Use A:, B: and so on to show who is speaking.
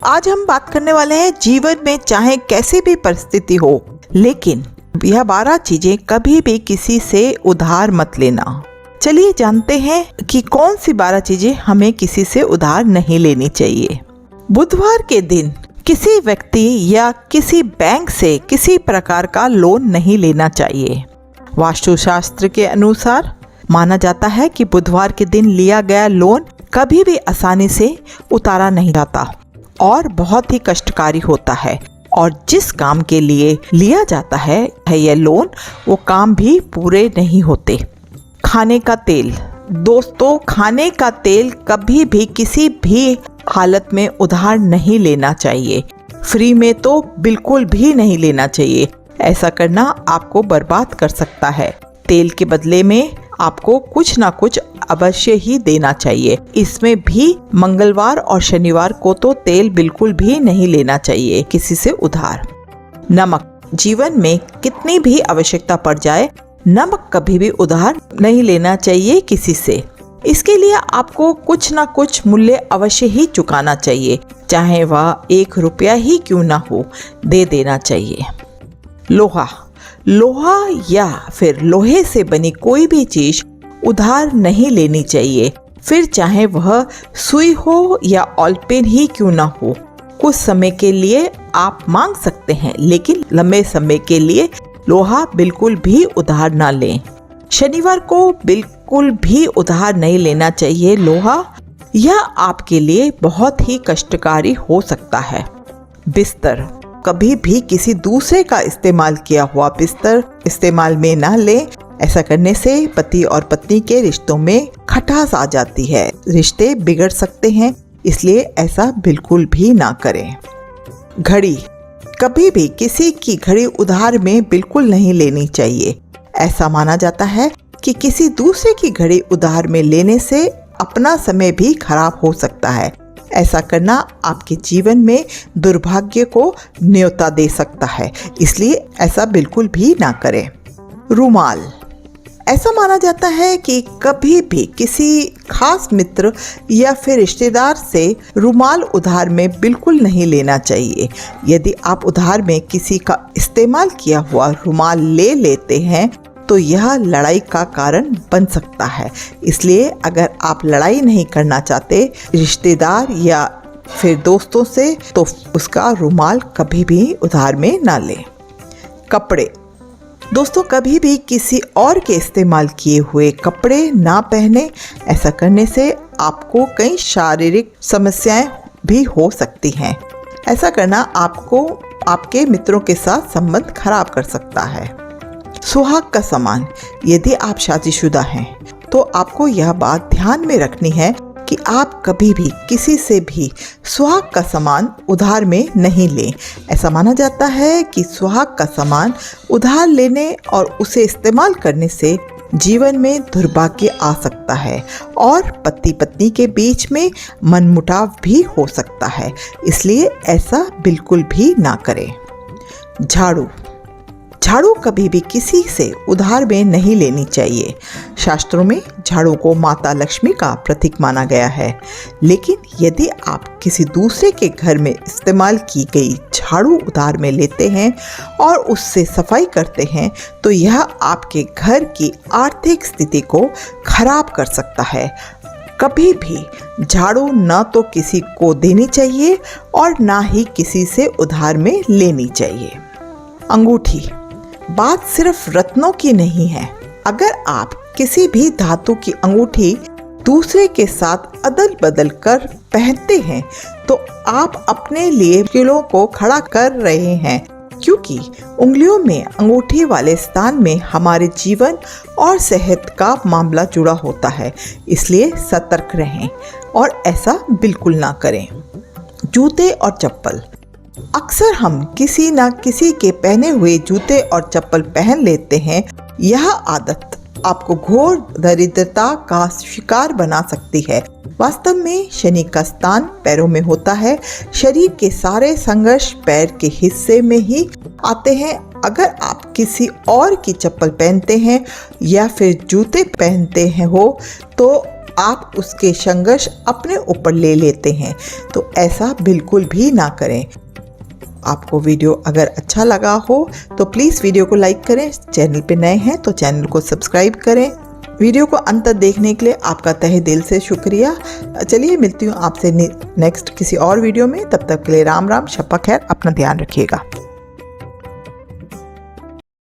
A: आज हम बात करने वाले हैं जीवन में चाहे कैसी भी परिस्थिति हो, लेकिन यह 12 चीजें कभी भी किसी से उधार मत लेना। चलिए जानते हैं कि कौन सी 12 चीजें हमें किसी से उधार नहीं लेनी चाहिए। बुधवार के दिन किसी व्यक्ति या किसी बैंक से किसी प्रकार का लोन नहीं लेना चाहिए। वास्तुशास्त्र के अनुसार माना जाता है कि बुधवार के दिन लिया गया लोन कभी भी आसानी से उतारा नहीं जाता और बहुत ही कष्टकारी होता है, और जिस काम के लिए लिया जाता है यह लोन, वो काम भी पूरे नहीं होते। खाने का तेल, दोस्तों खाने का तेल कभी भी किसी भी हालत में उधार नहीं लेना चाहिए। फ्री में तो बिल्कुल भी नहीं लेना चाहिए। ऐसा करना आपको बर्बाद कर सकता है। तेल के बदले में आपको कुछ ना कुछ अवश्य ही देना चाहिए। इसमें भी मंगलवार और शनिवार को तो तेल बिल्कुल भी नहीं लेना चाहिए किसी से उधार। नमक, जीवन में कितनी भी आवश्यकता पड़ जाए, नमक कभी भी उधार नहीं लेना चाहिए किसी से। इसके लिए आपको कुछ ना कुछ मूल्य अवश्य ही चुकाना चाहिए, चाहे वह 1 रुपया ही क्यों ना हो, दे देना चाहिए। लोहा या फिर लोहे से बनी कोई भी चीज उधार नहीं लेनी चाहिए, फिर चाहे वह सुई हो या ऑलपेन ही क्यों ना हो। कुछ समय के लिए आप मांग सकते हैं, लेकिन लंबे समय के लिए लोहा बिल्कुल भी उधार ना लें। शनिवार को बिल्कुल भी उधार नहीं लेना चाहिए लोहा, यह आपके लिए बहुत ही कष्टकारी हो सकता है। बिस्तर, कभी भी किसी दूसरे का इस्तेमाल किया हुआ बिस्तर इस्तेमाल में ना लें। ऐसा करने से पति और पत्नी के रिश्तों में खटास आ जाती है, रिश्ते बिगड़ सकते हैं, इसलिए ऐसा बिल्कुल भी ना करें। घड़ी, कभी भी किसी की घड़ी उधार में बिल्कुल नहीं लेनी चाहिए। ऐसा माना जाता है कि किसी दूसरे की घड़ी उधार में लेने से अपना समय भी खराब हो सकता है। ऐसा करना आपके जीवन में दुर्भाग्य को न्योता दे सकता है, इसलिए ऐसा बिल्कुल भी ना करें। रुमाल, ऐसा माना जाता है कि कभी भी किसी खास मित्र या फिर रिश्तेदार से रुमाल उधार में बिल्कुल नहीं लेना चाहिए। यदि आप उधार में किसी का इस्तेमाल किया हुआ रुमाल ले लेते हैं तो यह लड़ाई का कारण बन सकता है, इसलिए अगर आप लड़ाई नहीं करना चाहते रिश्तेदार या फिर दोस्तों से, तो उसका रुमाल कभी भी उधार में ना लें। कपड़े, दोस्तों कभी भी किसी और के इस्तेमाल किए हुए कपड़े ना पहने। ऐसा करने से आपको कई शारीरिक समस्याएं भी हो सकती हैं। ऐसा करना आपको आपके मित्रों के साथ संबंध खराब कर सकता है। सुहाग का सामान, यदि आप शादीशुदा हैं तो आपको यह बात ध्यान में रखनी है कि आप कभी भी किसी से भी सुहाग का सामान उधार में नहीं लें। ऐसा माना जाता है कि सुहाग का सामान उधार लेने और उसे इस्तेमाल करने से जीवन में दुर्भाग्य आ सकता है और पति पत्नी के बीच में मनमुटाव भी हो सकता है, इसलिए ऐसा बिल्कुल भी ना करें। झाड़ू कभी भी किसी से उधार में नहीं लेनी चाहिए। शास्त्रों में झाड़ू को माता लक्ष्मी का प्रतीक माना गया है, लेकिन यदि आप किसी दूसरे के घर में इस्तेमाल की गई झाड़ू उधार में लेते हैं और उससे सफाई करते हैं तो यह आपके घर की आर्थिक स्थिति को खराब कर सकता है। कभी भी झाड़ू न तो किसी को देनी चाहिए और ना ही किसी से उधार में लेनी चाहिए। अंगूठी, बात सिर्फ रत्नों की नहीं है। अगर आप किसी भी धातु की अंगूठी दूसरे के साथ अदल बदल कर पहनते हैं तो आप अपने लिए मुश्किलों को खड़ा कर रहे हैं, क्योंकि उंगलियों में अंगूठी वाले स्थान में हमारे जीवन और सेहत का मामला जुड़ा होता है, इसलिए सतर्क रहें और ऐसा बिल्कुल ना करें। जूते और चप्पल, अक्सर हम किसी न किसी के पहने हुए जूते और चप्पल पहन लेते हैं। यह आदत आपको घोर दरिद्रता का शिकार बना सकती है। वास्तव में शनि का स्थान पैरों में होता है। शरीर के सारे संघर्ष पैर के हिस्से में ही आते हैं। अगर आप किसी और की चप्पल पहनते हैं या फिर जूते पहनते हैं तो आप उसके संघर्ष अपने ऊपर ले लेते हैं। तो ऐसा बिल्कुल भी ना करें। आपको वीडियो अगर अच्छा लगा हो तो प्लीज़ वीडियो को लाइक करें। चैनल पे नए हैं तो चैनल को सब्सक्राइब करें। वीडियो को अंत तक देखने के लिए आपका तहे दिल से शुक्रिया। चलिए मिलती हूँ आपसे नेक्स्ट किसी और वीडियो में। तब तक के लिए राम राम, शप्पा खैर, अपना ध्यान रखिएगा।